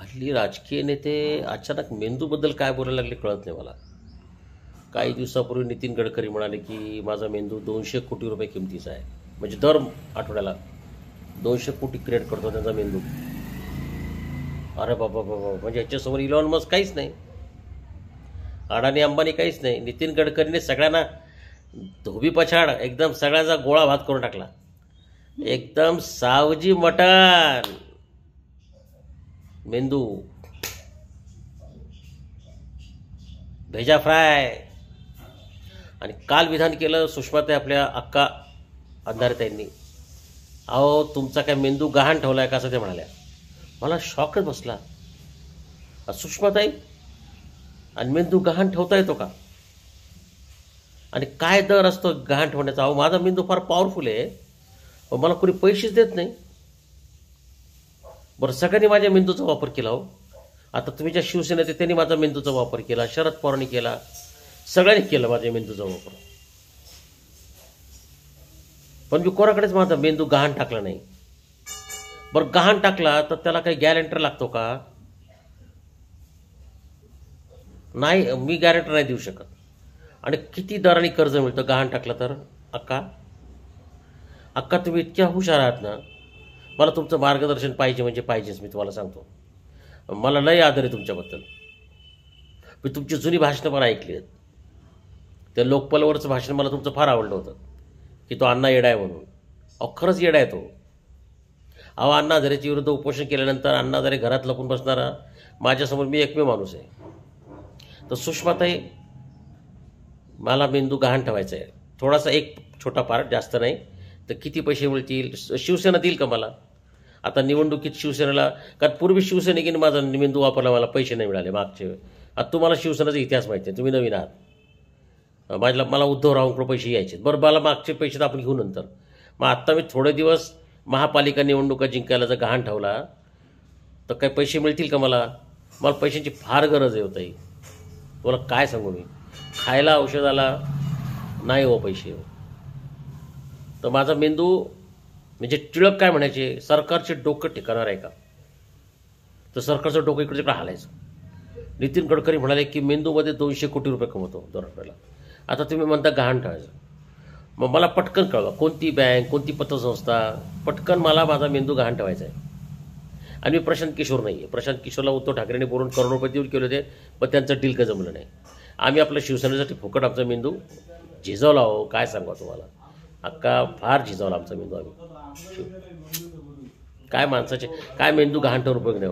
हल्ली राजकीय नेते अचानक मेंदूबद्दल काय बोलायला लागले कळत नाही मला. काही दिवसापूर्वी नितीन गडकरी म्हणाले की माझा मेंदू 200 कोटी रुपये किमतीचा आहे, म्हणजे दर आठवड्याला 200 कोटी क्रिएट करतो त्यांचा मेंदू. अरे बाबा बाबा, म्हणजे याच्यासमोर इलॉन मस्क काहीच नाही, अडाणी अंबानी काहीच नाही. नितीन गडकरीने सगळ्यांना धोबी पछाड एकदम सगळ्यांचा गोळा भात करून टाकला. एकदम सावजी मटण मेंदू, भेजा फ्राय. आणि काल विधान केलं सुषमाताई आपल्या अक्का अंधारताईंनी, अहो तुमचा काय मेंदू गहाण ठेवलाय का असं ते म्हणाल्या. मला शॉकच बसला. सुषमाताई, आणि मेंदू गहाण ठेवता येतो का? आणि काय दर असतो गहाण ठेवण्याचा? अहो माझा मेंदू फार पॉवरफुल आहे, पण मला कोणी पैसेच देत नाही. बरं, सगळ्यांनी माझ्या मेंदूचा वापर केला. हो आता तुम्ही ज्या शिवसेनेचे त्यांनी माझा मेंदूचा वापर केला, शरद पवारांनी केला, सगळ्यांनी केलं माझ्या मेंदूचा वापर, पण मी कोणाकडेच माझा मेंदू गहाण टाकला नाही. बरं, गहाण टाकला तर त्याला काही गॅरंटर लागतो का? नाही, मी गॅरंटर नाही देऊ शकत. आणि किती दराने कर्ज मिळतं गहाण टाकलं तर? अक्का तुम्ही इतक्या हुशार आहात ना, मला तुमचं मार्गदर्शन पाहिजे म्हणजे पाहिजेच. मी तुम्हाला सांगतो, मला लय आदर आहे तुमच्याबद्दल. मी तुमची जुनी भाषणं पण ऐकली आहेत. त्या लोकपालवरचं भाषण मला तुमचं फार आवडलं होतं की तो अण्णा येडा आहे म्हणून. अहो खरंच येडा आहे तो. अहो अण्णा हजारेच्या विरुद्ध उपोषण केल्यानंतर अण्णा हजारे घरात लपून बसणारा माझ्यासमोर मी एकमेव माणूस आहे. तर सुषमाताई, मला मेंदू गहाण ठेवायचा आहे थोडासा, एक छोटा पार्ट, जास्त नाही. तर किती पैसे मिळतील? शिवसेना देईल का मला? आता निवडणुकीत शिवसेनेला, कारण पूर्वी शिवसैनिकांनी माझा मेंदू वापरला, मला पैसे नाही मिळाले मागचे. आता तुम्हाला शिवसेनेचा इतिहास माहिती आहे, तुम्ही नवीन आहात. मला उद्धवरावांकडे पैसे यायचे. बरं, मला मागचे पैसे तर आपण घेऊ नंतर. मग आत्ता मी थोडे दिवस महापालिका निवडणुका जिंकायला जर गहाण ठेवला तर काही पैसे मिळतील का मला? मला पैशांची फार गरज आहे होताही. तुला काय सांगू मी, खायला औषधाला नाही हो पैसे हो. तर माझा मेंदू, म्हणजे टिळक काय म्हणायचे, सरकारचे डोकं ठिकाणार आहे का? तर सरकारचं डोकं इकडे तिकडे हालायचं. नितीन गडकरी म्हणाले की मेंदूमध्ये 200 कोटी रुपये कमवतो दर आठवड्याला. आता तुम्ही म्हणता गहाण ठेवायचं, मग मला पटकन कळवा कोणती बँक, कोणती पतसंस्था, पटकन मला माझा मेंदू गहाण ठेवायचा आहे. आणि मी प्रशांत किशोर नाही आहे. प्रशांत किशोरला उद्धव ठाकरेंनी बोलून करोड रुपये देऊन केले होते, पण त्यांचं डील काही जमलं नाही. आम्ही आपल्या शिवसेनेसाठी फुकट आमचा मेंदू झिजवला. हो काय सांगा तुम्हाला, अक्का फार झिजवला आमचा मेंदू आम्ही. काय माणसाचे, काय मेंदू गहाण ठेवून उपयोग नाही हो.